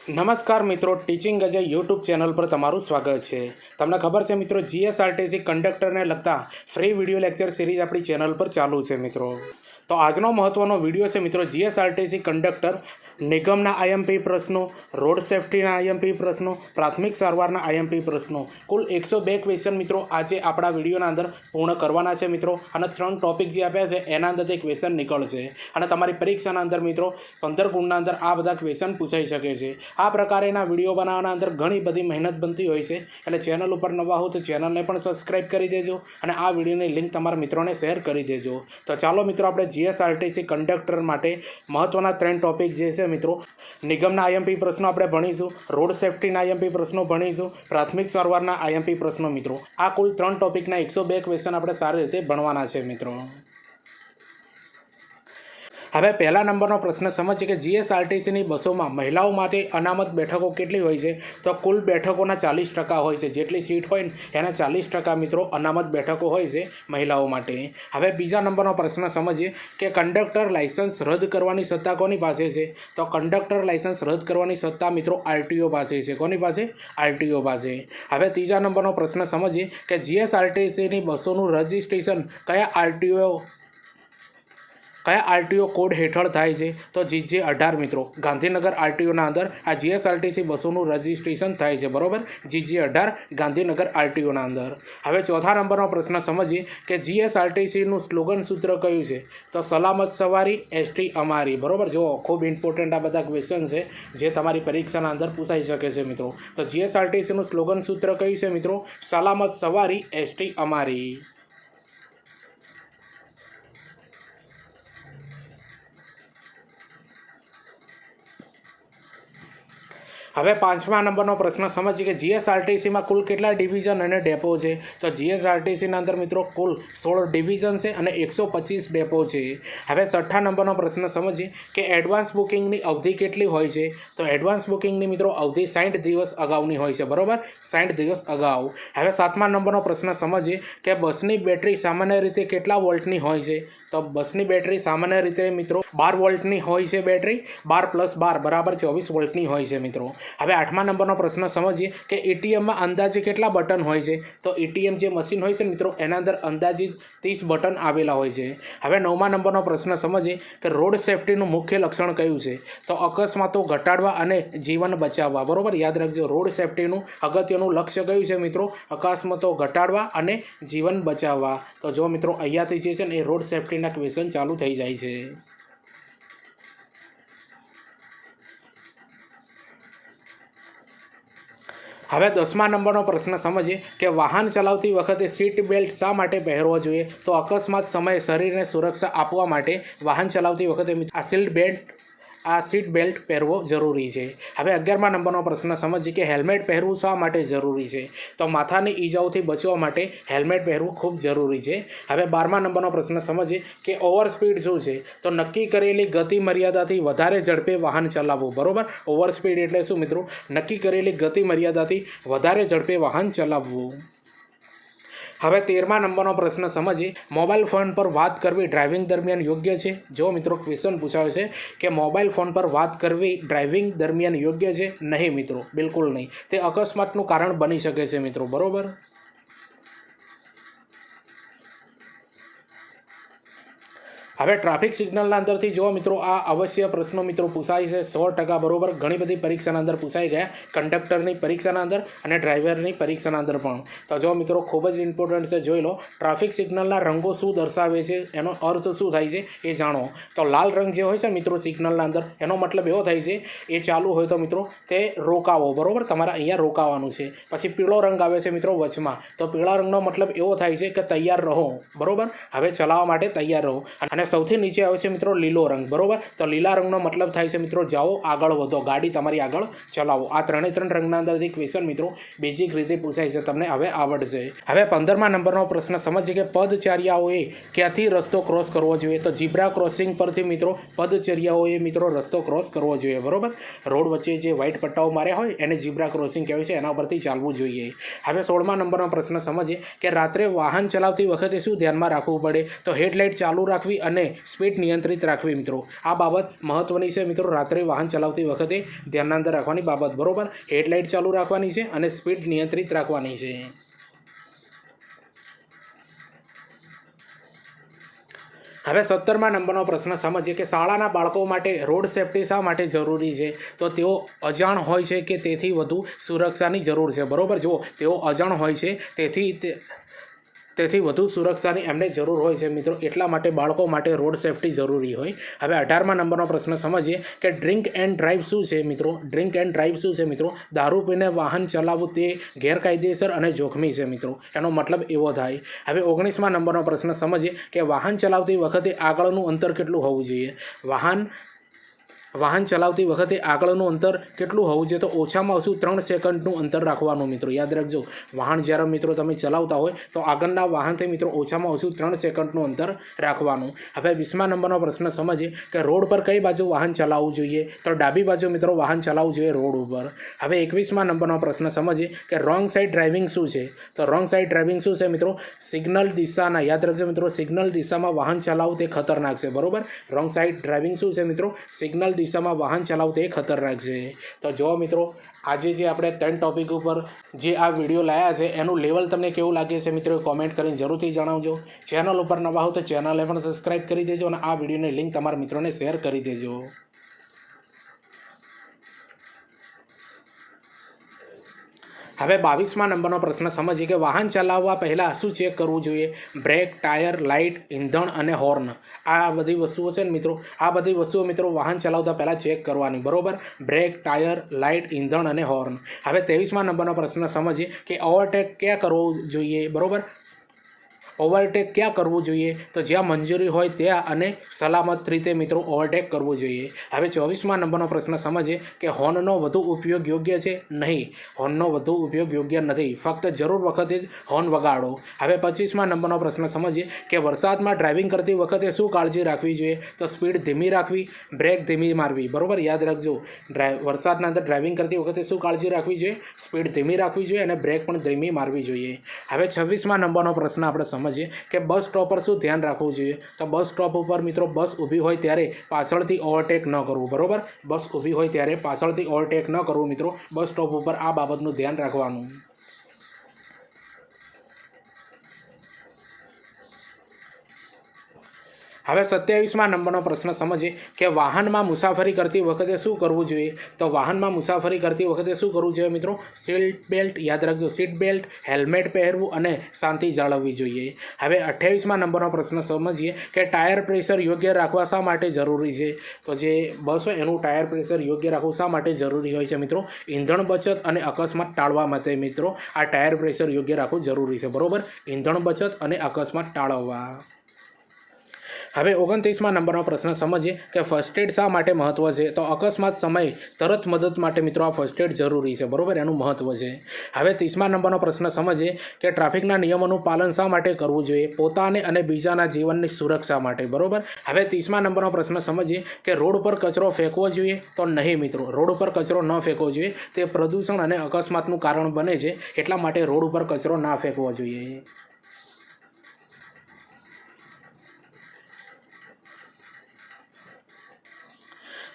નમસ્કાર મિત્રો, teaching Ajay YouTube channel પર તમારું સ્વાગત છે. તમને ખબર છે મિત્રો, જીએસઆરટીસી કંડક્ટરને લગતા ફ્રી વિડીયો લેક્ચર સિરીઝ આપણી ચેનલ પર ચાલુ છે મિત્રો. તો આજનો મહત્ત્વનો વિડીયો છે મિત્રો, જીએસઆરટીસી કંડક્ટર નિગમના આઈએમપી પ્રશ્નો, રોડ સેફ્ટીના આઈએમપી પ્રશ્નો, પ્રાથમિક સારવારના આઈએમપી પ્રશ્નો, કુલ 102 ક્વેશ્ચન મિત્રો આજે આપણા વિડીયોના અંદર પૂર્ણ કરવાના છે મિત્રો. અને 3 ટોપિક જે આપ્યા છે એના અંદરથી ક્વેશ્ચન નીકળશે અને તમારી પરીક્ષાના અંદર મિત્રો 15 ગુણના અંદર આ બધા ક્વેશ્ચન પૂછાઈ શકે છે. આ પ્રકારેના વિડીયો બનાવવાના અંદર ઘણી બધી મહેનત બનતી હોય છે, એટલે ચેનલ ઉપર નવા હો તો ચેનલને પણ સબસ્ક્રાઈબ કરી દેજો અને આ વિડીયોની લિંક તમારા મિત્રોને શેર કરી દેજો. તો ચાલો મિત્રો, આપણે જીએસઆરટીસી કંડક્ટર માટે મહત્ત્વના 3 ટોપિક જે છે મિત્રો, નિગમના આઈએમપી પ્રશ્નો આપણે ભણીશું, રોડ સેફ્ટીના આઈએમપી પ્રશ્નો ભણીશું, પ્રાથમિક સારવારના આઈએમપી પ્રશ્નો મિત્રો. આ કુલ 3 ટોપિકના 102 ક્વેશ્ચન આપણે સારી રીતે ભણવાના છે મિત્રો. હવે પહેલા નંબરનો પ્રશ્ન સમજીએ કે જીએસઆરટીસીની બસોમાં મહિલાઓ માટે અનામત બેઠકો કેટલી હોય છે? તો કુલ બેઠકોના 40% હોય છે. જેટલી સીટ હોય ને એના 40% મિત્રો અનામત બેઠકો હોય છે મહિલાઓ માટે. હવે બીજા નંબરનો પ્રશ્ન સમજીએ કે કંડક્ટર લાયસન્સ રદ કરવાની સત્તા કોની પાસે છે? તો કંડક્ટર લાયસન્સ રદ કરવાની સત્તા મિત્રો આરટીઓ પાસે છે. કોની પાસે? આરટીઓ પાસે. હવે ત્રીજા નંબરનો પ્રશ્ન સમજીએ કે જીએસઆરટીસીની બસોનું રજિસ્ટ્રેશન કયા આરટીઓ કોડ હેઠળ થાય છે? તો જીજે 18 મિત્રો, ગાંધીનગર આરટીઓના અંદર આ જીએસઆરટીસી બસોનું રજિસ્ટ્રેશન થાય છે. બરાબર, જીજે 18 ગાંધીનગર આરટીઓના અંદર. હવે ચોથા નંબરનો પ્રશ્ન સમજીએ કે જીએસઆરટીસીનું સ્લોગન સૂત્ર કયું છે? તો સલામત સવારી એસટી અમારી. બરાબર, જો ખૂબ ઇમ્પોર્ટન્ટ આ બધા ક્વેશ્ચન છે જે તમારી પરીક્ષાના અંદર પૂછાઈ શકે છે મિત્રો. તો જીએસઆરટીસીનું સ્લોગન સૂત્ર કયું છે મિત્રો? સલામત સવારી એસટી અમારી. હવે પાંચમા નંબરનો પ્રશ્ન સમજીએ કે જીએસઆરટીસીમાં કુલ કેટલા ડિવિઝન અને ડેપો છે? તો જીએસઆરટીસીના અંદર મિત્રો કુલ 16 ડિવિઝન છે અને 125 ડેપો છે. હવે છઠ્ઠા નંબરનો પ્રશ્ન સમજીએ કે એડવાન્સ બુકિંગની અવધિ કેટલી હોય છે? તો એડવાન્સ બુકિંગની મિત્રો અવધિ 60 દિવસ અગાઉની હોય છે. બરાબર, 60 દિવસ અગાઉ. હવે સાતમા નંબરનો પ્રશ્ન સમજીએ કે બસની બેટરી સામાન્ય રીતે કેટલા વોલ્ટની હોય છે? તો બસની બેટરી સામાન્ય રીતે મિત્રો 12 વોલ્ટની હોય છે. બેટરી 12 + 12 બરાબર 24 વોલ્ટની હોય છે મિત્રો. હવે આઠમા નંબરનો પ્રશ્ન સમજીએ કે એટીએમમાં અંદાજે કેટલા બટન હોય છે? તો એટીએમ જે મશીન હોય છે મિત્રો એના અંદર અંદાજિત 30 બટન આવેલા હોય છે. હવે નવમા નંબરનો પ્રશ્ન સમજીએ કે રોડ સેફ્ટીનું મુખ્ય લક્ષણ કયું છે? તો અકસ્માતો ઘટાડવા અને જીવન બચાવવા. બરાબર, યાદ રાખજો, રોડ સેફ્ટીનું અગત્યનું લક્ષ્ય કયું છે મિત્રો? અકસ્માતો ઘટાડવા અને જીવન બચાવવા. તો જો મિત્રો, અહીંયાથી જે છે ને એ રોડ સેફ્ટીના ક્વેશ્ચન ચાલુ થઈ જાય છે. હવે 10મા નંબરનો પ્રશ્ન સમજીએ કે વાહન ચલાવતી વખતે સીટ બેલ્ટ શા માટે પહેરવો જોઈએ? તો અકસ્માત સમયે શરીરને સુરક્ષા આપવા માટે વાહન ચલાવતી વખતે આ સીટ બેલ્ટ પહેરવો જરૂરી છે. હવે 11મા નંબરનો પ્રશ્ન સમજીએ કે હેલ્મેટ પહેરવું શા માટે જરૂરી છે? તો માથાની ઈજાઓથી બચવા માટે હેલ્મેટ પહેરવું ખૂબ જરૂરી છે. હવે 12મા નંબરનો પ્રશ્ન સમજીએ કે ઓવર સ્પીડ શું છે? તો નક્કી કરેલી ગતિ મર્યાદાથી વધારે ઝડપે વાહન ચલાવવું. બરાબર, ઓવર સ્પીડ એટલે શું મિત્રો? નક્કી કરેલી ગતિ મર્યાદાથી વધારે ઝડપે વાહન ચલાવવું. હવે 13મા નંબરનો પ્રશ્ન સમજીએ મોબાઈલ ફોન પર વાત કરવી ડ્રાઇવિંગ દરમિયાન યોગ્ય છે? જો મિત્રો ક્વેશ્ચન પૂછાયો છે કે મોબાઈલ ફોન પર વાત કરવી ડ્રાઇવિંગ દરમિયાન યોગ્ય છે? નહીં મિત્રો, બિલકુલ નહીં. તે અકસ્માતનું કારણ બની શકે છે મિત્રો. બરાબર. હવે ટ્રાફિક સિગ્નલના અંદરથી જો મિત્રો આ અવશ્ય પ્રશ્નો મિત્રો પૂછાય છે 100%. બરાબર, ઘણી બધી પરીક્ષાના અંદર પૂછાઈ ગયા, કંડક્ટરની પરીક્ષાના અંદર અને ડ્રાઈવરની પરીક્ષાના અંદર પણ. તો જો મિત્રો ખૂબ જ ઇમ્પોર્ટન્ટ છે, જોઈ લો. ટ્રાફિક સિગ્નલના રંગો શું દર્શાવે છે, એનો અર્થ શું થાય છે એ જાણો. તો લાલ રંગ જે હોય છે મિત્રો સિગ્નલના અંદર, એનો મતલબ એવો થાય છે એ ચાલુ હોય તો મિત્રો તે રોકાવો. બરાબર, તમારે અહીંયા રોકાવાનું છે. પછી પીળો રંગ આવે છે મિત્રો વચમાં, તો પીળા રંગનો મતલબ એવો થાય છે કે તૈયાર રહો. બરાબર, હવે ચલાવવા માટે તૈયાર રહો. અને સૌથી નીચે આવે છે મિત્રો લીલો રંગ. બરાબર, તો લીલા રંગનો મતલબ થાય છે મિત્રો જાઓ, આગળ વધો, ગાડી તમારી આગળ ચલાવો. આ 3 રંગના અંદરથી ક્વેશ્ચન મિત્રો બેઝિક રીતે પૂછાય છે, તમને હવે આવડશે. હવે 15મા નંબરનો પ્રશ્ન સમજીએ કે પદચારિયાઓએ ક્યાંથી રસ્તો ક્રોસ કરવો જોઈએ? તો ઝીબ્રા ક્રોસિંગ પરથી મિત્રો પદચર્યાઓએ મિત્રો રસ્તો ક્રોસ કરવો જોઈએ. બરાબર, રોડ વચ્ચે જે વ્હાઇટ પટ્ટાઓ માર્યા હોય એને ઝીબ્રા ક્રોસિંગ કહેવાય છે, એના પરથી ચાલવું જોઈએ. હવે 16મા નંબરનો પ્રશ્ન સમજીએ કે રાત્રે વાહન ચલાવતી વખતે શું ધ્યાનમાં રાખવું પડે? તો હેડલાઇટ ચાલુ રાખવી અને અને સ્પીડ નિયંત્રિત રાખવી મિત્રો. આ બાબત મહત્ત્વની છે મિત્રો. રાત્રે વાહન ચલાવતી વખતે ધ્યાનના અંદર રાખવાની બાબત, બરાબર. હેડલાઇટ ચાલુ રાખવાની છે અને સ્પીડ નિયંત્રિત રાખવાની છે. હવે 17મા નંબરનો પ્રશ્ન સમજીએ કે શાળાના બાળકો માટે રોડ સેફ્ટી શા માટે જરૂરી છે? તો તેઓ અજાણ હોય છે કે તેથી વધુ સુરક્ષાની જરૂર છે, બરાબર. જો તેઓ અજાણ હોય છે તેથી વધુ સુરક્ષાની એમને જરૂર હોય છે મિત્રો. એટલા માટે બાળકો માટે રોડ સેફ્ટી જરૂરી હોય. હવે 18મા નંબરનો પ્રશ્ન સમજીએ કે ડ્રિંક એન્ડ ડ્રાઈવ શું છે મિત્રો? ડ્રિંક એન્ડ ડ્રાઈવ શું છે મિત્રો? દારૂ પીને વાહન ચલાવવું તે ગેરકાયદેસર અને જોખમી છે મિત્રો. એનો મતલબ એવો થાય. હવે 19મા નંબરનો પ્રશ્ન સમજીએ કે વાહન ચલાવતી વખતે આગળનું અંતર કેટલું હોવું જોઈએ? વાહન ચલાવતી વખતે આગળનું અંતર કેટલું હોવું જોઈએ? તો ઓછામાં ઓછું 3 સેકન્ડનું અંતર રાખવાનું મિત્રો. યાદ રાખજો, વાહન જ્યારે મિત્રો તમે ચલાવતા હોય તો આગળના વાહનથી મિત્રો ઓછામાં ઓછું 3 સેકન્ડનું અંતર રાખવાનું. હવે 20મા નંબરનો પ્રશ્ન સમજીએ કે રોડ પર કઈ બાજુ વાહન ચલાવવું જોઈએ? તો ડાબી બાજુ મિત્રો વાહન ચલાવવું જોઈએ રોડ ઉપર. હવે 21મા નંબરનો પ્રશ્ન સમજીએ કે રોંગ સાઈડ ડ્રાઇવિંગ શું છે? તો રોંગ સાઈડ ડ્રાઇવિંગ શું છે મિત્રો? સિગ્નલ દિશાના, યાદ રાખજો મિત્રો, સિગ્નલ દિશામાં વાહન ચલાવવું તે ખતરનાક છે, બરાબર. રોંગ સાઈડ ડ્રાઇવિંગ શું છે મિત્રો? સિગ્નલ દિશામાં વાહન ચલાવવું તે ખતરનાક છે. તો જો મિત્રો આજે જે આપણે 3 ટોપિક ઉપર જે આ વિડીયો લાવ્યા છે એનું લેવલ તમને કેવું લાગે છે મિત્રો કોમેન્ટ કરીને જરૂરથી જણાવજો. ચેનલ ઉપર નવા હો તો ચેનલને પણ સબસ્ક્રાઈબ કરી દેજો અને આ વિડીયોની લિંક તમારા મિત્રોને શેર કરી દેજો. હવે 22મા નંબરનો પ્રશ્ન સમજીએ કે વાહન ચલાવવા પહેલાં શું ચેક કરવું જોઈએ? બ્રેક, ટાયર, લાઇટ, ઈંધણ અને હોર્ન. આ બધી વસ્તુઓ છે ને મિત્રો, આ બધી વસ્તુઓ મિત્રો વાહન ચલાવતા પહેલાં ચેક કરવાની, બરાબર. બ્રેક, ટાયર, લાઇટ, ઈંધણ અને હોર્ન. હવે 23મા નંબરનો પ્રશ્ન સમજીએ કે ઓવરટેક ક્યાં કરવો જોઈએ? બરાબર. ઓવરટેક ક્યાં કરવું જોઈએ? તો જ્યાં મંજૂરી હોય ત્યાં અને સલામત રીતે મિત્રો ઓવરટેક કરવું જોઈએ. હવે 24મા નંબરનો પ્રશ્ન સમજીએ કે હોર્નનો વધુ ઉપયોગ યોગ્ય છે? નહીં, હોર્નનો વધુ ઉપયોગ યોગ્ય નથી. ફક્ત જરૂર વખતે જ હોર્ન વગાડો. હવે 25મા નંબરનો પ્રશ્ન સમજીએ કે વરસાદમાં ડ્રાઇવિંગ કરતી વખતે શું કાળજી રાખવી જોઈએ? તો સ્પીડ ધીમી રાખવી, બ્રેક ધીમી મારવી, બરાબર. યાદ રાખજો, વરસાદના અંદર ડ્રાઇવિંગ કરતી વખતે શું કાળજી રાખવી જોઈએ? સ્પીડ ધીમી રાખવી જોઈએ અને બ્રેક પણ ધીમી મારવી જોઈએ. હવે 26મા નંબરનો પ્રશ્ન આપણે કે બસ સ્ટોપ પર શું ધ્યાન રાખવું જોઈએ? તો બસ સ્ટોપ ઉપર મિત્રો બસ ઊભી હોય ત્યારે પાછળથી ઓવરટેક ન કરવું, બરાબર. બસ ઊભી હોય ત્યારે પાછળથી ઓવરટેક ન કરવું મિત્રો. બસ સ્ટોપ ઉપર આ બાબતનું ધ્યાન રાખવાનું. હવે 27મા નંબરનો પ્રશ્ન સમજીએ કે વાહનમાં મુસાફરી કરતી વખતે શું કરવું જોઈએ? તો વાહનમાં મુસાફરી કરતી વખતે શું કરવું જોઈએ મિત્રો? સીટ બેલ્ટ, યાદ રાખજો, સીટ બેલ્ટ, હેલ્મેટ પહેરવું અને શાંતિ જાળવવી જોઈએ. હવે 28મા નંબરનો પ્રશ્ન સમજીએ કે ટાયર પ્રેશર યોગ્ય રાખવા શા માટે જરૂરી છે? તો જે બસ હોય એનું ટાયર પ્રેશર યોગ્ય રાખવું શા માટે જરૂરી હોય છે મિત્રો? ઈંધણ બચત અને અકસ્માત ટાળવા માટે મિત્રો આ ટાયર પ્રેશર યોગ્ય રાખવું જરૂરી છે, બરાબર. ઈંધણ બચત અને અકસ્માત ટાળવા. હવે 29મા નંબરનો પ્રશ્ન સમજીએ કે ફર્સ્ટ એડ શા માટે મહત્ત્વ છે? તો અકસ્માત સમયે તરત મદદ માટે મિત્રો આ ફર્સ્ટ એડ જરૂરી છે, બરાબર. એનું મહત્ત્વ છે. હવે 30મા નંબરનો પ્રશ્ન સમજીએ કે ટ્રાફિકના નિયમોનું પાલન શા માટે કરવું જોઈએ? પોતાને અને બીજાના જીવનની સુરક્ષા માટે, બરાબર. હવે 30મા નંબરનો પ્રશ્ન સમજીએ કે રોડ પર કચરો ફેંકવો જોઈએ? તો નહીં મિત્રો, રોડ ઉપર કચરો ન ફેંકવો જોઈએ. તે પ્રદૂષણ અને અકસ્માતનું કારણ બને છે. એટલા માટે રોડ ઉપર કચરો ના ફેંકવો જોઈએ.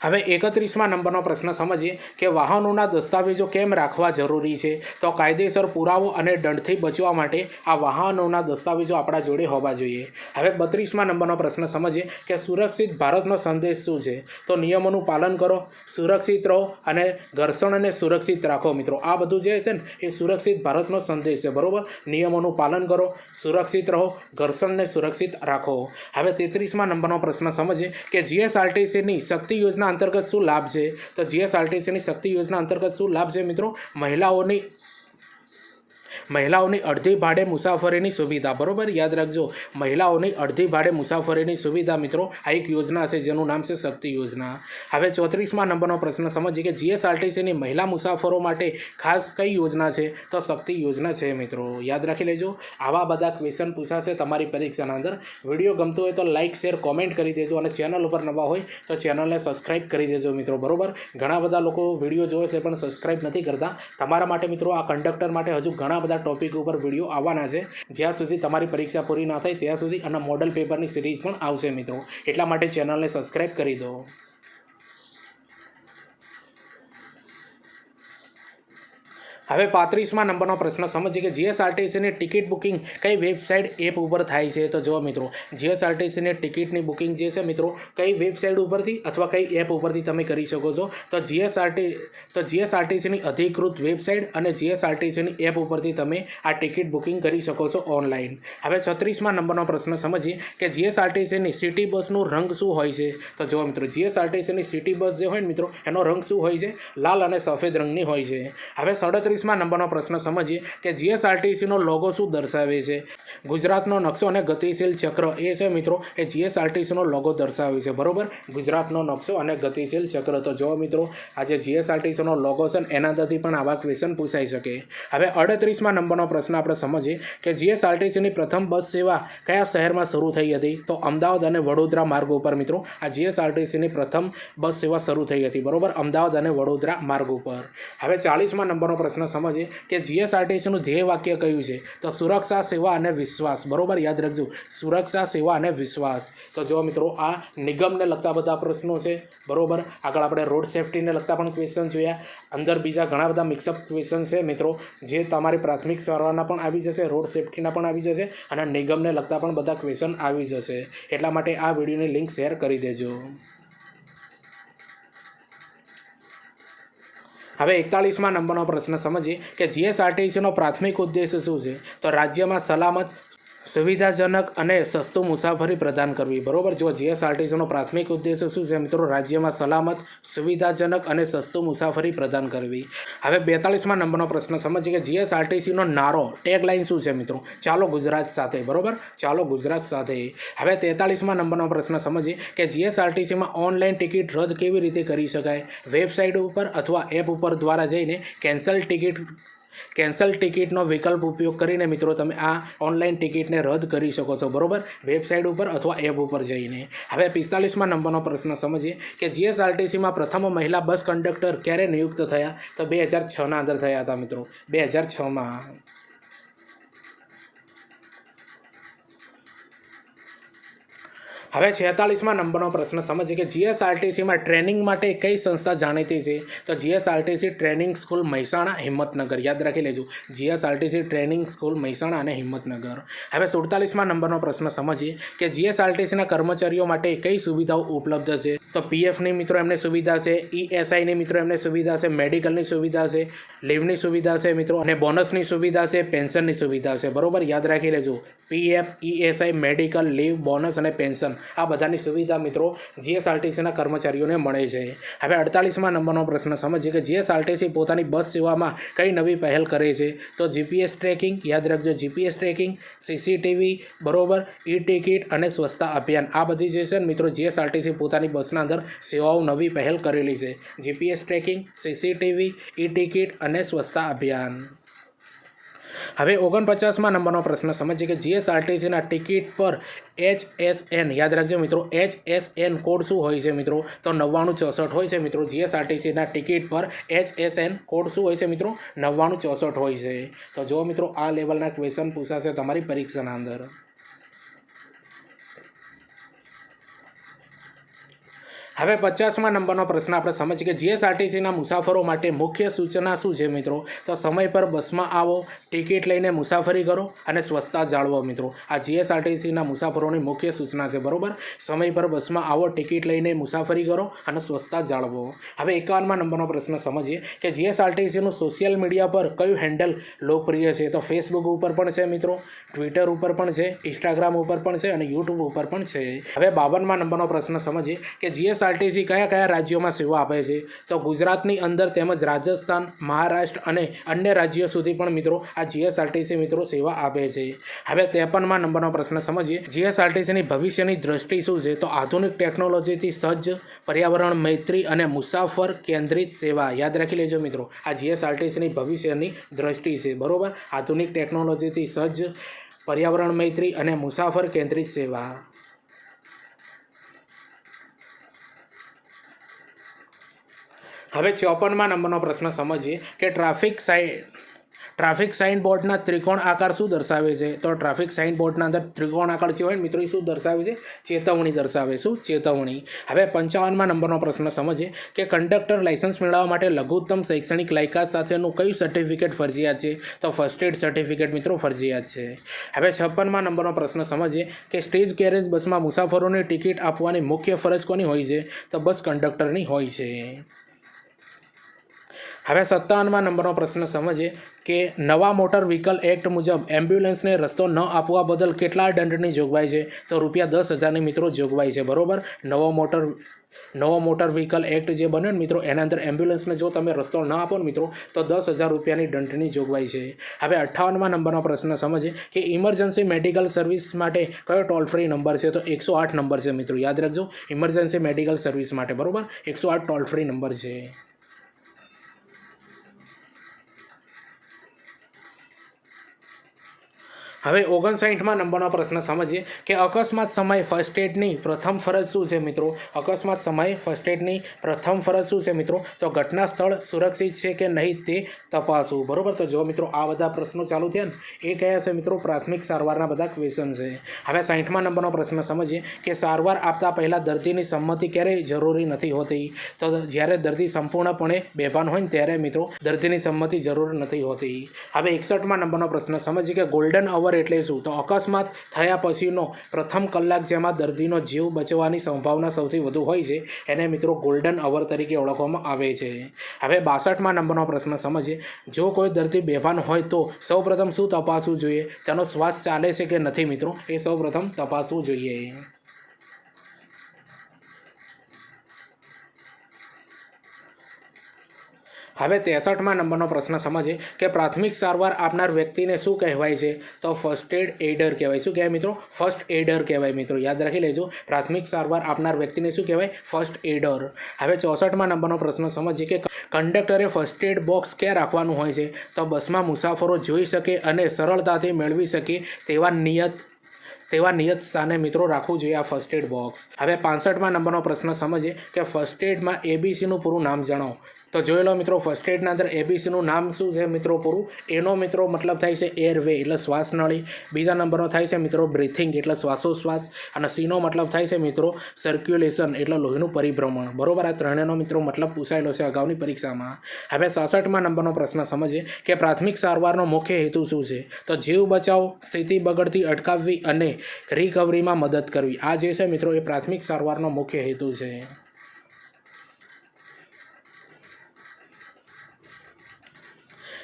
હવે 31મા નંબરનો પ્રશ્ન સમજીએ કે વાહનોના દસ્તાવેજો કેમ રાખવા જરૂરી છે? તો કાયદેસર પુરાવો અને દંડથી બચવા માટે આ વાહનોના દસ્તાવેજો આપણા જોડે હોવા જોઈએ. હવે 32મા નંબરનો પ્રશ્ન સમજીએ કે સુરક્ષિત ભારતનો સંદેશ શું છે? તો નિયમોનું પાલન કરો, સુરક્ષિત રહો અને ઘર્ષણને સુરક્ષિત રાખો મિત્રો. આ બધું જે છે ને એ સુરક્ષિત ભારતનો સંદેશ છે, બરાબર. નિયમોનું પાલન કરો, સુરક્ષિત રહો, ઘર્ષણને સુરક્ષિત રાખો. હવે 33મા નંબરનો પ્રશ્ન સમજીએ કે જીએસઆરટીસીની શક્તિ યોજના અંતર્ગત શું લાભ છે? તો જીએસઆરટીસીની શક્તિ યોજના અંતર્ગત શું લાભ છે મિત્રો? મહિલાઓની અડધી ભાડે મુસાફરીની સુવિધા, બરાબર. યાદ રાખજો, મહિલાઓની અડધી ભાડે મુસાફરીની સુવિધા મિત્રો આ એક યોજના છે જેનું નામ છે શક્તિ યોજના. હવે 34મા નંબરનો પ્રશ્ન સમજીએ કે જીએસઆરટીસીની મહિલા મુસાફરો માટે ખાસ કઈ યોજના છે? તો શક્તિ યોજના છે મિત્રો. યાદ રાખી લેજો. આવા બધા ક્વેશ્ચન પૂછાશે તમારી પરીક્ષાના અંદર. વિડીયો ગમતો હોય તો લાઇક, શેર, કોમેન્ટ કરી દેજો અને ચેનલ ઉપર નવા હોય તો ચેનલને સબસ્ક્રાઈબ કરી દેજો મિત્રો, બરાબર. ઘણા બધા લોકો વિડીયો જોવે છે પણ સબસ્ક્રાઈબ નથી કરતા. તમારા માટે મિત્રો આ કંડક્ટર માટે હજુ ઘણા બધા બધા ટોપિક ઉપર વિડીયો આવવાના છે જ્યાં સુધી તમારી પરીક્ષા પૂરી ના થાય ત્યાં સુધી, અને મોડલ પેપરની સિરીઝ પણ આવશે મિત્રો. એટલા માટે ચેનલને સબસ્ક્રાઈબ કરી દો. હવે 35મા નંબરનો પ્રશ્ન સમજીએ કે જીએસઆરટીસીની ટિકિટ બુકિંગ કઈ વેબસાઇટ એપ ઉપર થાય છે. તો જુઓ મિત્રો, જીએસઆરટીસીની ટિકિટની બુકિંગ જે છે મિત્રો કઈ વેબસાઇટ ઉપરથી અથવા કઈ એપ ઉપરથી તમે કરી શકો છો. તો જીએસઆરટીસીની અધિકૃત વેબસાઇટ અને જીએસઆરટીસીની એપ ઉપરથી તમે આ ટિકિટ બુકિંગ કરી શકો છો ઓનલાઈન. હવે 36મા નંબરનો પ્રશ્ન સમજીએ કે જીએસઆરટીસીની સિટી બસનું રંગ શું હોય છે. તો જુઓ મિત્રો, જીએસઆરટીસીની સિટી બસ જે હોય ને મિત્રો એનો રંગ શું હોય છે? લાલ અને સફેદ રંગની હોય છે. હવે 37મા નંબરનો પ્રશ્ન સમજીએ કે જીએસઆરટીસીનો લોગો શું દર્શાવે છે. ગુજરાતનો નકશો અને ગતિશીલ ચક્ર એ છે મિત્રો એ જીએસઆરટીસીનો લોગો દર્શાવે છે. બરોબર, ગુજરાતનો નકશો અને ગતિશીલ ચક્ર. તો જો મિત્રો, આજે જીએસઆરટીસીનો લોગો છે એના અંદરથી પણ આવા ક્વેશ્ચન પૂછાઈ શકે. હવે 38મા નંબરનો પ્રશ્ન આપણે સમજીએ કે જીએસઆરટીસીની પ્રથમ બસ સેવા કયા શહેરમાં શરૂ થઈ હતી. તો અમદાવાદ અને વડોદરા માર્ગ ઉપર મિત્રો આ જીએસઆરટીસીની પ્રથમ બસ સેવા શરૂ થઈ હતી. બરોબર, અમદાવાદ અને વડોદરા માર્ગ ઉપર. હવે 40મા નંબરનો પ્રશ્ન સમજીએ કે જીએસઆરટીસીનું ધ્યેય વાક્ય કયું છે. તો સુરક્ષા, સેવા અને વિશ્વાસ. બરોબર, યાદ રાખજો, સુરક્ષા, સેવા અને વિશ્વાસ. તો જો મિત્રો, આ નિગમને લગતા બધા પ્રશ્નો છે. બરોબર, આગળ આપણે રોડ સેફટીને લગતા પણ ક્વેશ્ચન જોયા. અંદર બીજા ઘણા બધા મિક્સઅપ ક્વેશ્ચન છે મિત્રો જે તમારી પ્રાથમિક સારવારના પણ આવી જશે, રોડ સેફટીના પણ આવી જશે અને નિગમને લગતા પણ બધા ક્વેશ્ચન આવી જશે. એટલા માટે આ વિડીયોની લિંક શેર કરી દેજો. હવે 41મા નંબરનો પ્રશ્ન સમજીએ કે જીએસઆરટીસીનો પ્રાથમિક ઉદ્દેશ શું છે. તો રાજ્યમાં સલામત, સુવિધાજનક અને સસ્તું મુસાફરી પ્રદાન કરવી. બરોબર, જો જીએસઆરટીસીનો પ્રાથમિક ઉદ્દેશ શું છે મિત્રો? રાજ્યમાં સલામત, સુવિધાજનક અને સસ્તું મુસાફરી પ્રદાન કરવી. હવે 42મા નંબરનો પ્રશ્ન સમજીએ કે જીએસઆરટીસીનો નારો, ટેગલાઇન શું છે મિત્રો? ચાલો ગુજરાત સાથે. બરોબર, ચાલો ગુજરાત સાથે. હવે 43મા નંબરનો પ્રશ્ન સમજીએ કે જીએસઆરટીસીમાં ઓનલાઈન ટિકિટ રદ કેવી રીતે કરી શકાય. વેબસાઇટ ઉપર અથવા એપ ઉપર દ્વારા જઈને કેન્સલ ટિકિટનો વિકલ્પ ઉપયોગ કરીને મિત્રો તમે આ ઓનલાઈન ટિકિટને રદ કરી શકો છો. બરોબર, વેબસાઇટ ઉપર અથવા એપ ઉપર જઈને. હવે 45મા નંબરનો પ્રશ્ન સમજીએ કે જીએસઆરટીસીમાં પ્રથમ મહિલા બસ કંડક્ટર ક્યારે નિયુક્ત થયા. તો 2006ના અંદર થયા હતા મિત્રો, 2006માં. હવે 46મા નંબરનો પ્રશ્ન સમજીએ કે જીએસઆરટીસીમાં ટ્રેનિંગ માટે કઈ સંસ્થા જાણીતી છે. તો GSRTC training school Mehsana, Himmatnagar. યાદ રાખી લેજો, જીએસઆરટીસી ટ્રેનિંગ સ્કૂલ મહેસાણા અને હિંમતનગર. હવે 47મા નંબરનો પ્રશ્ન સમજીએ કે જીએસઆરટીસીના કર્મચારીઓ માટે કઈ સુવિધાઓ ઉપલબ્ધ છે. તો પીએફની મિત્રો એમને સુવિધા છે, ઈએસઆઈની મિત્રો એમને સુવિધા છે, મેડિકલની સુવિધા છે, લીવની સુવિધા છે મિત્રો, અને બોનસની સુવિધા છે, પેન્શનની સુવિધા છે. બરોબર, યાદ રાખી લેજો, PF, ESI, medical, leave, bonus અને પેન્શન આ બધાની સુવિધા મિત્રો જીએસઆરટીસીના કર્મચારીઓને મળે છે. હવે 48મા નંબરનો પ્રશ્ન સમજીએ કે જીએસઆરટીસી પોતાની બસ સેવામાં કઈ નવી પહેલ કરે છે. તો જીપીએસ ટ્રેકિંગ. યાદ રાખજો, જીપીએસ ટ્રેકિંગ, સીસીટીવી, બરોબર, ઈ ટિકિટ અને સ્વચ્છતા અભિયાન. આ બધી જે છે મિત્રો જીએસઆરટીસી પોતાની બસના અંદર સેવાઓ નવી પહેલ કરેલી છે. GPS tracking, CCTV, e ticket અને સ્વચ્છતા અભિયાન. હવે 49મા નંબરનો પ્રશ્ન સમજીએ કે જીએસઆરટીસીના ટિકિટ પર HSN, યાદ રાખજો મિત્રો, HSN કોડ શું હોય છે મિત્રો? તો 9964 હોય છે મિત્રો. જીએસઆરટીસીના ટિકિટ પર HSN કોડ શું હોય છે મિત્રો? 9964 હોય છે. તો જો મિત્રો, આ લેવલના ક્વેશ્ચન પૂછાશે તમારી પરીક્ષાના અંદર. હવે 50મા નંબરનો પ્રશ્ન આપણે સમજીએ કે જીએસઆરટીસીના મુસાફરો માટે મુખ્ય સૂચના શું છે મિત્રો? તો સમય પર બસમાં આવો, ટિકિટ લઈને મુસાફરી કરો અને સ્વચ્છતા જાળવો મિત્રો. આ જીએસઆરટીસીના મુસાફરોની મુખ્ય સૂચના છે. બરોબર, સમય પર બસમાં આવો, ટિકિટ લઈને મુસાફરી કરો અને સ્વચ્છતા જાળવો. હવે 51મા નંબરનો પ્રશ્ન સમજીએ કે જીએસઆરટીસીનું સોશિયલ મીડિયા પર કયું હેન્ડલ લોકપ્રિય છે. તો ફેસબુક ઉપર પણ છે મિત્રો, ટ્વિટર ઉપર પણ છે, ઇન્સ્ટાગ્રામ ઉપર પણ છે અને યુટ્યુબ ઉપર પણ છે. હવે 52મા નંબરનો પ્રશ્ન સમજીએ કે જીએસઆરટીસી કયા રાજ્યોમાં સેવા આપે છે. તો ગુજરાતની અંદર તેમજ રાજસ્થાન, મહારાષ્ટ્ર અને અન્ય રાજ્યો સુધી પણ મિત્રો આ જીએસઆરટીસી મિત્રો સેવા આપે છે. હવે 53મા નંબરનો પ્રશ્ન સમજીએ જીએસઆરટીસીની ભવિષ્યની દ્રષ્ટિ શું છે. તો આધુનિક ટેકનોલોજીથી સજ્જ, પર્યાવરણ મૈત્રી અને મુસાફર કેન્દ્રિત સેવા. યાદ રાખી લેજો મિત્રો, આ જીએસઆરટીસીની ભવિષ્યની દ્રષ્ટિ છે. બરોબર, આધુનિક ટેકનોલોજીથી સજ્જ, પર્યાવરણ મૈત્રી અને મુસાફર કેન્દ્રિત સેવા. હવે 54મા નંબરનો પ્રશ્ન સમજીએ કે ટ્રાફિક ટ્રાફિક સાઇન બોર્ડના ત્રિકોણ આકાર શું દર્શાવે છે? તો ટ્રાફિક સાઇન બોર્ડના અંદર ત્રિકોણ આકાર જે હોય ને મિત્રો એ શું દર્શાવે છે? ચેતવણી દર્શાવે. શું? ચેતવણી. હવે 55મા નંબરનો પ્રશ્ન સમજીએ કે કંડક્ટર લાયસન્સ મેળવવા માટે લઘુત્તમ શૈક્ષણિક લાયકાત સાથેનું કયું સર્ટિફિકેટ ફરજિયાત છે? તો ફર્સ્ટ એડ સર્ટિફિકેટ મિત્રો ફરજિયાત છે. હવે 56મા નંબરનો પ્રશ્ન સમજીએ કે સ્ટેજ કેરેજ બસમાં મુસાફરોની ટિકિટ આપવાની મુખ્ય ફરજ કોની હોય છે? તો બસ કંડક્ટરની હોય છે. હવે 57મા નંબરનો પ્રશ્ન સમજીએ કે નવા મોટર વ્હીકલ એક્ટ મુજબ એમ્બ્યુલન્સને રસ્તો ન આપવા બદલ કેટલા દંડની જોગવાઈ છે? તો ₹10,000ની મિત્રો જોગવાઈ છે. બરાબર. નવો મોટર વ્હીકલ એક્ટ જે બન્યો ને મિત્રો એના અંદર એમ્બ્યુલન્સને જો તમે રસ્તો ન આપો ને મિત્રો તો ₹10,000ની દંડની જોગવાઈ છે. હવે 58મા નંબરનો પ્રશ્ન સમજીએ કે ઇમરજન્સી મેડિકલ સર્વિસ માટે કયો ટોલ ફ્રી નંબર છે? તો 108 નંબર છે મિત્રો. યાદ રાખજો, ઇમરજન્સી મેડિકલ સર્વિસ માટે. બરાબર. 108 ટોલ ફ્રી નંબર છે. હવે 59મા નંબરનો પ્રશ્ન સમજીએ કે અકસ્માત સમયે ફર્સ્ટ એડની પ્રથમ ફરજ શું છે મિત્રો? અકસ્માત સમયે ફર્સ્ટ એડની પ્રથમ ફરજ શું છે મિત્રો? તો ઘટના સ્થળ સુરક્ષિત છે કે નહીં તે તપાસવું. બરાબર. તો જો મિત્રો આ બધા પ્રશ્નો ચાલુ થયા ને એ કયા છે મિત્રો? પ્રાથમિક સારવારના બધા ક્વેશ્ચન છે. હવે 60મા નંબરનો પ્રશ્ન સમજીએ કે સારવાર આપતા પહેલાં દર્દીની સંમતિ ક્યારેય જરૂરી નથી હોતી? તો જ્યારે દર્દી સંપૂર્ણપણે બેભાન હોય ને ત્યારે મિત્રો દર્દીની સંમતિ જરૂર નથી હોતી. હવે 61મા નંબરનો પ્રશ્ન સમજીએ કે ગોલ્ડન અવર એટલે શું? તો અકસ્માત થયા પછીનો પ્રથમ કલાક જેમાં દર્દીનો જીવ બચવાની સંભાવના સૌથી વધુ હોય છે એને મિત્રો ગોલ્ડન અવર તરીકે ઓળખવામાં આવે છે. હવે 62મા નંબરનો પ્રશ્ન સમજીએ જો કોઈ દર્દી બેભાન હોય તો સૌપ્રથમ શું તપાસવું જોઈએ? તેનો શ્વાસ ચાલે છે કે નથી મિત્રો એ સૌપ્રથમ તપાસવું જોઈએ. હવે 63મા નંબરનો પ્રશ્ન સમજીએ કે પ્રાથમિક સારવાર આપનાર વ્યક્તિને શું કહેવાય છે? તો ફર્સ્ટ એડર કહેવાય. શું કહેવાય મિત્રો? ફર્સ્ટ એડર કહેવાય મિત્રો. યાદ રાખી લેજો, પ્રાથમિક સારવાર આપનાર વ્યક્તિને શું કહેવાય? First adder. હવે 64મા નંબરનો પ્રશ્ન સમજીએ કે કંડક્ટરે ફર્સ્ટ એડ બોક્સ ક્યાં રાખવાનું હોય છે? તો બસમાં મુસાફરો જોઈ શકે અને સરળતાથી મેળવી શકે તેવા નિયત સ્થાને મિત્રો રાખવું જોઈએ આ ફર્સ્ટ એડ બોક્સ. હવે 65મા નંબરનો પ્રશ્ન સમજીએ કે ફર્સ્ટ એડમાં ABCનું પૂરું નામ જણાવો. તો જોઈ લો મિત્રો, ફર્સ્ટ એડના અંદર ABCનું નામ શું છે મિત્રો પૂરું? એનો મિત્રો મતલબ થાય છે એરવે એટલે શ્વાસનળી. બીજા નંબરનો થાય છે મિત્રો બ્રીથિંગ એટલે શ્વાસોશ્વાસ. અને સીનો મતલબ થાય છે મિત્રો સર્ક્યુલેશન એટલે લોહીનું પરિભ્રમણ. બરોબર. આ ત્રણેયનો મિત્રો મતલબ પૂછાયેલો છે અગાઉની પરીક્ષામાં. હવે 66મા નંબરનો પ્રશ્ન સમજીએ કે પ્રાથમિક સારવારનો મુખ્ય હેતુ શું છે? તો જીવ બચાવ, સ્થિતિ બગડતી અટકાવવી અને રિકવરીમાં મદદ કરવી. આ જે છે મિત્રો એ પ્રાથમિક સારવારનો મુખ્ય હેતુ છે.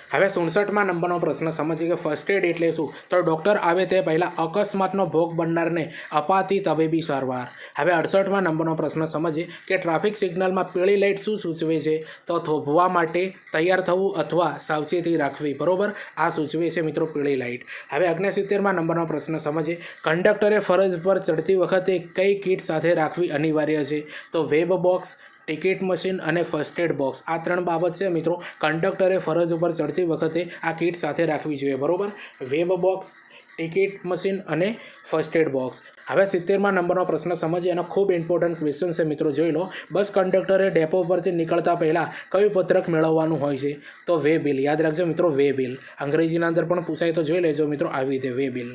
હવે 67મા નંબરનો પ્રશ્ન સમજીએ કે ફર્સ્ટ એડ એટલે શું? તો ડૉક્ટર આવે તે પહેલાં અકસ્માતનો ભોગ બનનારને અપાતી તબીબી સારવાર. હવે 68મા નંબરનો પ્રશ્ન સમજીએ કે ટ્રાફિક સિગ્નલમાં પીળી લાઇટ શું સૂચવે છે? તો થોભવા માટે તૈયાર થવું અથવા સાવચેતી રાખવી. બરોબર. આ સૂચવે છે મિત્રો પીળી લાઇટ. હવે 69મા નંબરનો પ્રશ્ન સમજીએ કંડક્ટરે ફરજ પર ચડતી વખતે કઈ કીટ સાથે રાખવી અનિવાર્ય છે? તો વેબ બોક્સ, ટિકિટ મશીન અને ફર્સ્ટ એડ બોક્સ. આ ત્રણ બાબત છે મિત્રો કંડક્ટરે ફરજ ઉપર ચડતી વખતે આ કીટ સાથે રાખવી જોઈએ. બરોબર. વેબ બોક્સ, ટિકિટ મશીન અને ફર્સ્ટ એડ બોક્સ. હવે 70મા નંબરનો પ્રશ્ન સમજીએ એનો ખૂબ ઇમ્પોર્ટન્ટ ક્વેશ્ચન છે મિત્રો. જોઈ લો, બસ કંડક્ટરે ડેપો પરથી નીકળતા પહેલાં કયું પત્રક મેળવવાનું હોય છે? તો વે બિલ. યાદ રાખજો મિત્રો, વે બિલ. અંગ્રેજીના અંદર પણ પૂછાય તો જોઈ લેજો મિત્રો, આવી રીતે વે બિલ.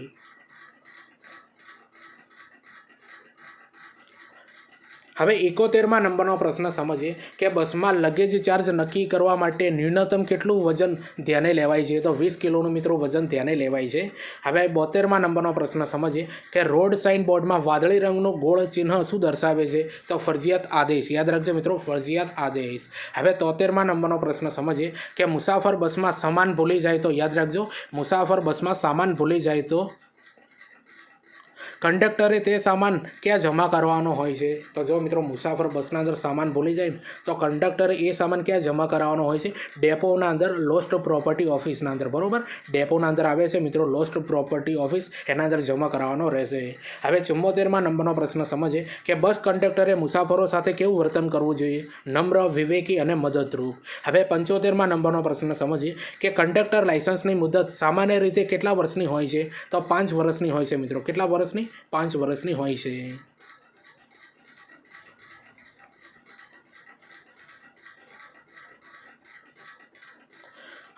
હવે 71મા નંબરનો પ્રશ્ન સમજીએ કે બસમાં લગેજ ચાર્જ નક્કી કરવા માટે ન્યૂનતમ કેટલું વજન ધ્યાને લેવાય છે? તો 20 કિલોનું મિત્રો વજન ધ્યાને લેવાય છે. હવે 72મા નંબરનો પ્રશ્ન સમજીએ કે રોડ સાઇન બોર્ડમાં વાદળી રંગનું ગોળ ચિહ્ન શું દર્શાવે છે? તો ફરજિયાત આદેશ. યાદ રાખજો મિત્રો, ફરજિયાત આદેશ. હવે 73મા નંબરનો પ્રશ્ન સમજીએ કે મુસાફર બસમાં સામાન ભૂલી જાય તો, યાદ રાખજો, મુસાફર બસમાં સામાન ભૂલી જાય તો કંડક્ટરે તે સામાન ક્યાં જમા કરવાનો હોય છે? તો જો મિત્રો મુસાફર બસના અંદર સામાન ભૂલી જાય તો કંડક્ટરે એ સામાન ક્યાં જમા કરાવવાનો હોય છે? ડેપોના અંદર, લોસ્ટ પ્રોપર્ટી ઓફિસના અંદર. બરોબર. ડેપોના અંદર આવે છે મિત્રો લોસ્ટ પ્રોપર્ટી ઓફિસ, એના અંદર જમા કરાવવાનો રહેશે. હવે 74મા નંબરનો પ્રશ્ન સમજીએ કે બસ કંડક્ટરે મુસાફરો સાથે કેવું વર્તન કરવું જોઈએ? નમ્ર, વિવેકી અને મદદરૂપ. હવે 75મા નંબરનો પ્રશ્ન સમજીએ કે કંડક્ટર લાયસન્સની મુદત સામાન્ય રીતે કેટલા વર્ષની હોય છે? તો 5 વર્ષની હોય છે મિત્રો. કેટલા વર્ષની? 5 વર્ષની હોય છે.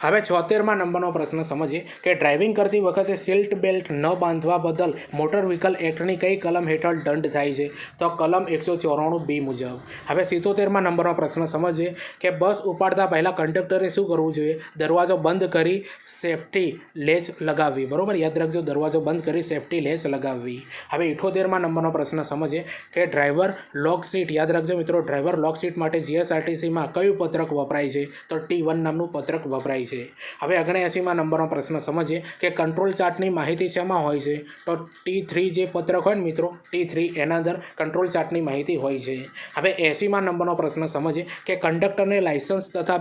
હવે 76મા નંબરનો પ્રશ્ન સમજીએ કે ડ્રાઇવિંગ કરતી વખતે સીટ બેલ્ટ ન બાંધવા બદલ મોટર વ્હીકલ એક્ટની કઈ કલમ હેઠળ દંડ થાય છે? તો કલમ 194B મુજબ. હવે 77મા નંબરનો પ્રશ્ન સમજીએ કે બસ ઉપાડતા પહેલાં કંડક્ટરે શું કરવું જોઈએ? દરવાજો બંધ કરી સેફ્ટી લેચ લગાવવી. બરોબર, યાદ રાખજો, દરવાજો બંધ કરી સેફ્ટી લેચ લગાવવી. હવે 78મા નંબરનો પ્રશ્ન સમજીએ કે ડ્રાઈવર લોક સીટ, યાદ રાખજો મિત્રો, ડ્રાઈવર લોક સીટ માટે જીએસઆરટીસીમાં કયું પત્રક વપરાય છે? તો T1 નામનું પત્રક વપરાય છે. હવે 79મા નંબરનો પ્રશ્ન સમજીએ કે કંટ્રોલ ચાર્ટની માહિતી શેમાં હોય છે? તો T3 જે પત્રક હોય ને મિત્રો, T3 એના અંદર કંટ્રોલ ચાર્ટની માહિતી હોય છે. હવે 80મા નંબરનો પ્રશ્ન સમજીએ કે કંડક્ટરને લાયસન્સ તથા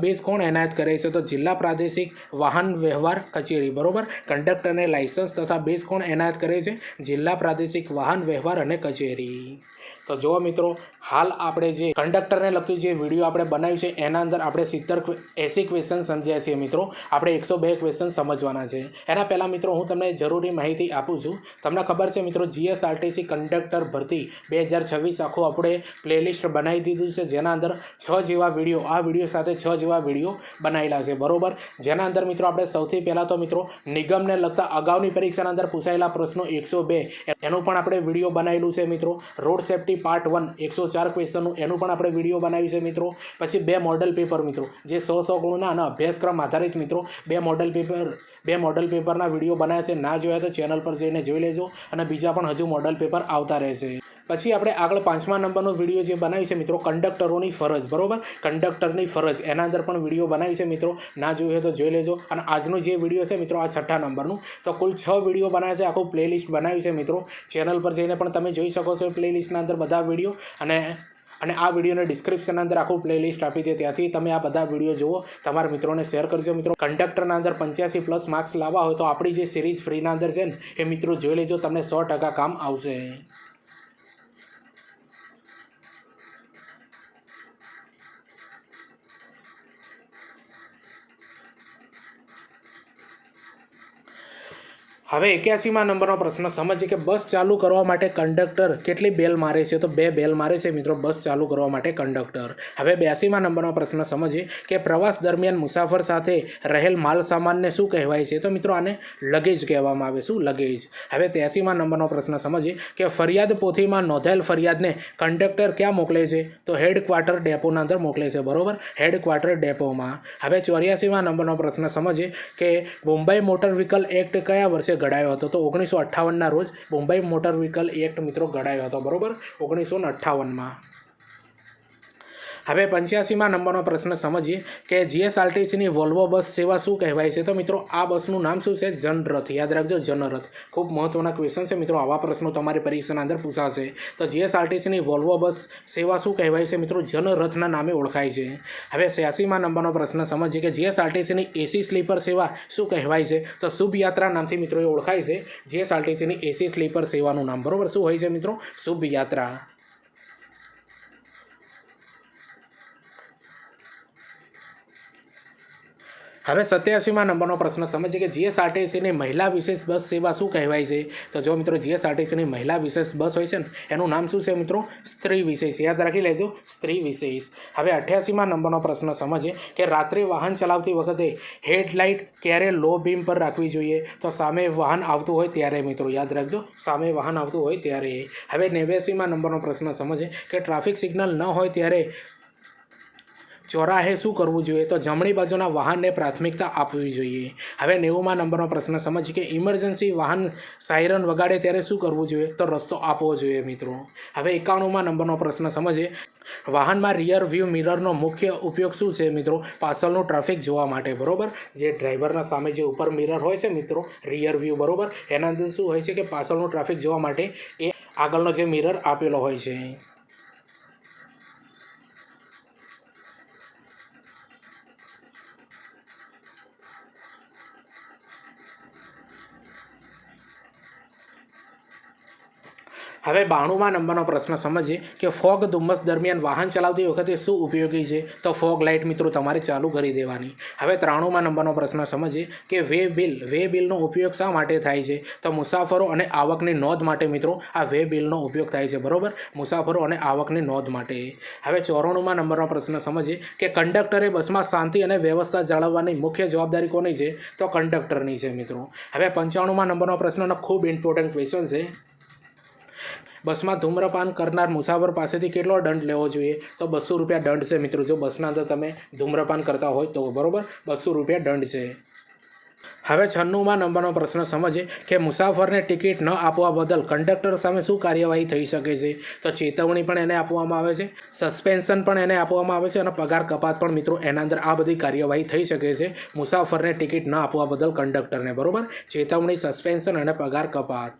બેઝ કોણ એનાયત કરે છે? તો જિલ્લા પ્રાદેશિક વાહન વ્યવહાર કચેરી. બરોબર, કંડક્ટરને લાયસન્સ તથા બેઝ કોણ એનાયત કરે છે? જિલ્લા પ્રાદેશિક વાહન વ્યવહાર અને કચેરી. તો જુઓ મિત્રો, હાલ આપણે જે કંડક્ટરને લગતું જે વિડીયો આપણે બનાવ્યું છે એના અંદર આપણે 80 ક્વેશ્ચન સમજ્યા છીએ મિત્રો. આપણે 102 ક્વેશ્ચન સમજવાના છે. એના પહેલાં મિત્રો હું તમને જરૂરી માહિતી આપું છું. તમને ખબર છે મિત્રો, જીએસઆરટીસી કંડક્ટર ભરતી 2026 આખું આપણે પ્લેલિસ્ટ બનાવી દીધું છે, જેના અંદર 6 જેવા વિડીયો, આ વિડીયો સાથે 6 જેવા વિડીયો બનાવેલા છે. બરોબર, જેના અંદર મિત્રો આપણે સૌથી પહેલાં તો મિત્રો નિગમને લગતા અગાઉની પરીક્ષાના અંદર પૂછાયેલા પ્રશ્નો 102 એનું પણ આપણે વિડીયો બનાવેલું છે મિત્રો. રોડ સેફ્ટી પાર્ટ 1 104 ક્વેશ્ચનનું એનું પણ આપણે વિડીયો બનાવ્યું છે મિત્રો. પછી 2 મોડલ પેપર મિત્રો, જે 100 ગુણના અને અભ્યાસક્રમ આધારિત મિત્રો 2 મોડલ પેપરના વિડીયો બનાવ્યા છે. ના જોયા તો ચેનલ પર જઈને જોઈ લેજો, અને બીજા પણ હજુ મોડલ પેપર આવતા રહેશે. પછી આપણે આગળ 5મા નંબરનો વિડીયો જે બનાવી છે મિત્રો, કંડક્ટરોની ફરજ. બરોબર, કંડક્ટરની ફરજ, એના અંદર પણ વિડીયો બનાવી છે મિત્રો. ના જોયું તો જોઈ લેજો. અને આજનો જે વિડીયો છે મિત્રો, આ 6ઠ્ઠા નંબરનું, તો કુલ 6 વિડીયો બનાવ્યા છે, આખું પ્લેલિસ્ટ બનાવી છે મિત્રો. ચેનલ પર જઈને પણ તમે જોઈ શકો છો પ્લેલિસ્ટના અંદર બધા વિડીયો, અને આ વિડીયોને ડિસ્ક્રિપ્શનના અંદર આખું પ્લેલિસ્ટ આપી દે, ત્યાંથી તમે આ બધા વિડીયો જુઓ, તમારા મિત્રોને શેર કરજો મિત્રો. કંડક્ટરના અંદર 85+ માર્ક્સ લાવવા હોય તો આપણી જે સિરીઝ ફ્રીના અંદર છે ને એ મિત્રો જોઈ લેજો, તમને 100% કામ આવશે. હવે 81મા નંબરનો પ્રશ્ન સમજીએ કે બસ ચાલુ કરવા માટે કંડક્ટર કેટલી બેલ મારે છે? તો 2 બેલ મારે છે મિત્રો બસ ચાલુ કરવા માટે કંડક્ટર. હવે 82મા નંબરનો પ્રશ્ન સમજીએ કે પ્રવાસ દરમિયાન મુસાફર સાથે રહેલ માલ સામાનને શું કહેવાય છે? તો મિત્રો આને લગેજ કહેવામાં આવે. શું? લગેજ. હવે 83મા નંબરનો પ્રશ્ન સમજીએ કે ફરિયાદ પોથીમાં નોંધાયેલ ફરિયાદને કંડક્ટર ક્યાં મોકલે છે? તો હેડક્વાર્ટર ડેપોના અંદર મોકલે છે. બરોબર, હેડક્વાર્ટર ડેપોમાં. હવે 84મા નંબરનો પ્રશ્ન સમજીએ કે મુંબઈ મોટર વ્હીકલ એક્ટ કયા વર્ષે ઘડાયો હતો? તો 1958ના રોજ મુંબઈ મોટર વ્હીકલ એક્ટ મિત્રો ઘડાયો હતો. બરોબર, 1958માં. હવે 85મા નંબરનો પ્રશ્ન સમજીએ કે જીએસઆરટીસીની વોલ્વો બસ સેવા શું કહેવાય છે? તો મિત્રો આ બસનું નામ શું છે? જનરથ. યાદ રાખજો, જનરથ. ખૂબ મહત્વના ક્વેશ્ચન છે મિત્રો, આવા પ્રશ્નો તમારી પરીક્ષાના અંદર પૂછાશે. તો જીએસઆરટીસીની વોલ્વો બસ સેવા શું કહેવાય છે મિત્રો? જનરથના નામે ઓળખાય છે. હવે 86મા નંબરનો પ્રશ્ન સમજીએ કે જીએસઆરટીસીની એસી સ્લીપર સેવા શું કહેવાય છે? તો શુભ યાત્રા નામથી મિત્રો એ ઓળખાય છે. જીએસઆરટીસીની એસી સ્લીપર સેવાનું નામ. બરોબર, શું હોય છે મિત્રો? શુભ યાત્રા. હવે 87મા નંબરનો પ્રશ્ન સમજીએ કે જીએસઆરટીસીની મહિલા વિશેષ બસ સેવા શું કહેવાય છે? તો જો મિત્રો જીએસઆરટીસીની મહિલા વિશેષ બસ હોય છે ને એનું નામ શું છે મિત્રો? સ્ત્રી વિશેષ. યાદ રાખી લેજો, સ્ત્રી વિશેષ. હવે 88મા નંબરનો પ્રશ્ન સમજીએ કે રાત્રે વાહન ચલાવતી વખતે હેડલાઇટ ક્યારે લો બીમ પર રાખવી જોઈએ? તો સામે વાહન આવતું હોય ત્યારે મિત્રો. યાદ રાખજો, સામે વાહન આવતું હોય ત્યારે. હવે 89મા નંબરનો પ્રશ્ન સમજીએ કે ટ્રાફિક સિગ્નલ ન હોય ત્યારે ચોરાહે શું કરવું જોઈએ? તો જમણી બાજુના વાહનને પ્રાથમિકતા આપવી જોઈએ. હવે 90મા નંબરનો પ્રશ્ન સમજીએ કે ઇમરજન્સી વાહન સાયરન વગાડે ત્યારે શું કરવું જોઈએ? તો રસ્તો આપવો જોઈએ મિત્રો. હવે 91મા નંબરનો પ્રશ્ન સમજીએ વાહનમાં રિયર વ્યૂ મિરરનો મુખ્ય ઉપયોગ શું છે મિત્રો? પાછળનું ટ્રાફિક જોવા માટે. બરોબર, જે ડ્રાઈવરના સામે જે ઉપર મિરર હોય છે મિત્રો, રિયર વ્યૂ. બરોબર, એના અંદર શું હોય છે કે પાછળનું ટ્રાફિક જોવા માટે એ આગળનો જે મિરર આપેલો હોય છે. હવે 92માં નંબરનો પ્રશ્ન સમજીએ કે ફોગ ધુમ્મસ દરમિયાન વાહન ચલાવતી વખતે શું ઉપયોગી છે? તો ફોગ લાઇટ મિત્રો તમારે ચાલુ કરી દેવાની. હવે 93માં નંબરનો પ્રશ્ન સમજીએ કે વે બિલનો ઉપયોગ શા માટે થાય છે? તો મુસાફરો અને આવકની નોંધ માટે મિત્રો આ વે બિલનો ઉપયોગ થાય છે, બરોબર, મુસાફરો અને આવકની નોંધ માટે. હવે 94માં નંબરનો પ્રશ્ન સમજીએ કે કંડક્ટરે બસમાં શાંતિ અને વ્યવસ્થા જાળવવાની મુખ્ય જવાબદારી કોની છે? તો કંડક્ટરની છે મિત્રો. હવે 95માં નંબરનો પ્રશ્નનો ખૂબ ઇમ્પોર્ટન્ટ ક્વેશ્ચન છે. બસમાં ધૂમ્રપાન કરનાર મુસાફર પાસેથી કેટલો દંડ લેવો જોઈએ? તો 200 રૂપિયા દંડ છે મિત્રો. જો બસના અંદર તમે ધૂમ્રપાન કરતા હોય તો, બરોબર, 200 રૂપિયા દંડ છે. હવે 96માં નંબરનો પ્રશ્ન સમજીએ કે મુસાફરને ટિકિટ ન આપવા બદલ કંડક્ટર સામે શું કાર્યવાહી થઈ શકે છે? તો ચેતવણી પણ એને આપવામાં આવે છે, સસ્પેન્શન પણ એને આપવામાં આવે છે અને પગાર કપાત પણ મિત્રો એના અંદર આ બધી કાર્યવાહી થઈ શકે છે મુસાફરને ટિકિટ ન આપવા બદલ કંડક્ટરને, બરોબર, ચેતવણી, સસ્પેન્શન અને પગાર કપાત.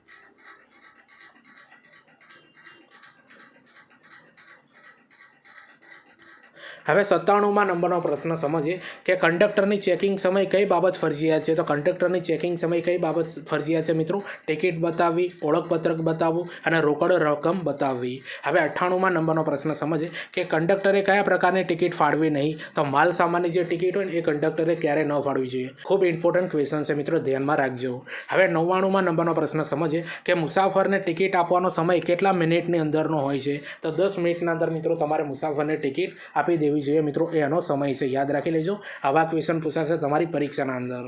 હવે 97માં નંબરનો પ્રશ્ન સમજીએ કે કંડક્ટરની ચેકિંગ સમય કઈ બાબત ફરજિયાત છે? તો કંડક્ટરની ચેકિંગ સમય કઈ બાબત ફરજિયાત છે મિત્રો? ટિકિટ બતાવવી, ઓળખપત્રક બતાવવું અને રોકડ રકમ બતાવવી. હવે 98માં નંબરનો પ્રશ્ન સમજીએ કે કંડક્ટરે કયા પ્રકારની ટિકિટ ફાળવી નહીં? તો માલ સામાનની જે ટિકિટ હોય ને એ કંડક્ટરે ક્યારે ન ફાળવી જોઈએ. ખૂબ ઇમ્પોર્ટન્ટ ક્વેશ્ચન છે મિત્રો, ધ્યાનમાં રાખજો. હવે 99માં નંબરનો પ્રશ્ન સમજીએ કે મુસાફરને ટિકિટ આપવાનો સમય કેટલા મિનિટની અંદરનો હોય છે? તો 10 મિનિટના અંદર મિત્રો તમારે મુસાફરને ટિકિટ આપી દેવી જોઈએ મિત્રો, એનો સમય છે, યાદ રાખી લેજો. આવા ક્વેશ્ચન પૂછાશે તમારી પરીક્ષાના અંદર.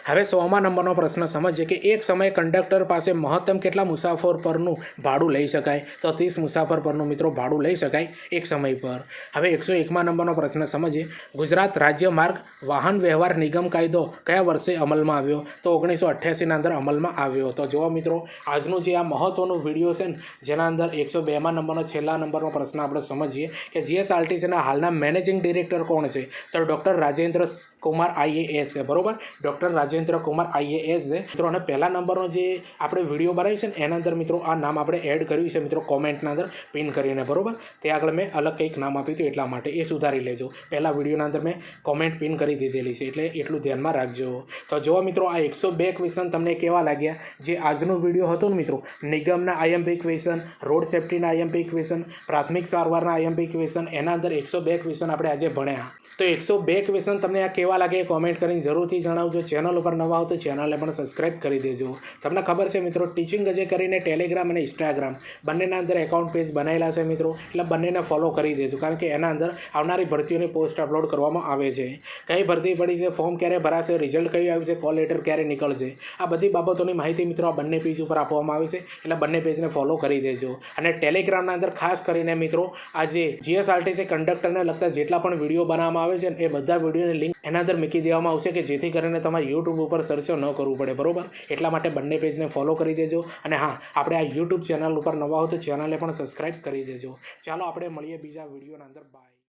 હવે 100માં નંબરનો પ્રશ્ન સમજીએ કે એક સમયે કંડક્ટર પાસે મહત્તમ કેટલા મુસાફર પરનું ભાડું લઈ શકાય? તો 30 મુસાફર પરનું મિત્રો ભાડું લઈ શકાય એક સમય પર. હવે 101માં નંબરનો પ્રશ્ન સમજીએ ગુજરાત રાજ્ય માર્ગ વાહન વ્યવહાર નિગમ કાયદો કયા વર્ષે અમલમાં આવ્યો? તો 1988ના અંદર અમલમાં આવ્યો. તો જુઓ મિત્રો, આજનું જે આ મહત્વનું વિડીયો છે ને, જેના અંદર 102માં નંબરનો છેલ્લા નંબરનો પ્રશ્ન આપણે સમજીએ કે જીએસઆરટીસીના હાલના મેનેજિંગ ડિરેક્ટર કોણ છે? તો ડૉક્ટર રાજેન્દ્ર કુમાર IAS છે, બરોબર, ડૉક્ટર રાજેન્દ્ર કુમાર IAS છે મિત્રો. અને પહેલા નંબરનો જે આપણે વિડીયો બનાવી છે ને એના અંદર મિત્રો આ નામ આપણે એડ કર્યું છે મિત્રો, કોમેન્ટના અંદર પિન કરીને, બરોબર. તે આગળ મેં અલગ કંઈક નામ આપ્યું હતું એટલા માટે, એ સુધારી લેજો. પહેલા વિડીયોના અંદર મેં કોમેન્ટ પિન કરી દીધેલી છે, એટલે એટલું ધ્યાનમાં રાખજો. તો જુઓ મિત્રો, આ 102 ક્વેશ્ચન તમને કેવા લાગ્યા? જે આજનો વિડીયો હતો ને મિત્રો, નિગમના IMP ક્વેશ્ચન, રોડ સેફ્ટીના IMP ક્વેશ્ચન, પ્રાથમિક સારવારના IMP ક્વેશ્ચન, એના અંદર 102 ક્વેશ્ચન આપણે આજે ભણ્યા. તો 102 ક્વેશ્ચન તમને આ કેવા લાગે કોમેન્ટ કરીને જરૂરથી જણાવજો. ચેનલ ઉપર નવા હો તો ચેનલને પણ સબસ્ક્રાઇબ કરી દેજો. તમને ખબર છે મિત્રો, ટીચિંગ અજય કરીને ટેલિગ્રામ અને ઇન્સ્ટાગ્રામ બંનેના અંદર એકાઉન્ટ પેજ બનાવેલા છે મિત્રો, એટલે બંનેને ફોલો કરી દેજો, કારણ કે એના અંદર આવનારી ભરતીઓની પોસ્ટ અપલોડ કરવામાં આવે છે. કઈ ભરતી પડી છે, ફોર્મ ક્યારે ભરાશે, રિઝલ્ટ કયું આવ્યું છે, કોલ લેટર ક્યારે નીકળશે, આ બધી બાબતોની માહિતી મિત્રો આ બંને પેજ ઉપર આપવામાં આવી છે, એટલે બંને પેજને ફોલો કરી દેજો. અને ટેલિગ્રામના અંદર ખાસ કરીને મિત્રો આ જે જીએસઆરટીસી કંડક્ટરને લગતા જેટલા પણ વિડીયો બનાવવામાં આવે છે એ બધા વિડીયોની લિંક એના અંદર મૂકી દેવામાં આવશે, કે જેથી કરીને તમારે યુટ્યુબ ઉપર સર્ચ ન કરવું પડે, બરોબર. એટલા માટે બંને પેજને ફોલો કરી દેજો. અને હા, આપણે આ યુટ્યુબ ચેનલ ઉપર નવા હો તો ચેનલને પણ સબસ્ક્રાઇબ કરી દેજો. ચાલો આપણે મળીએ બીજા વિડીયોના અંદર. બાય.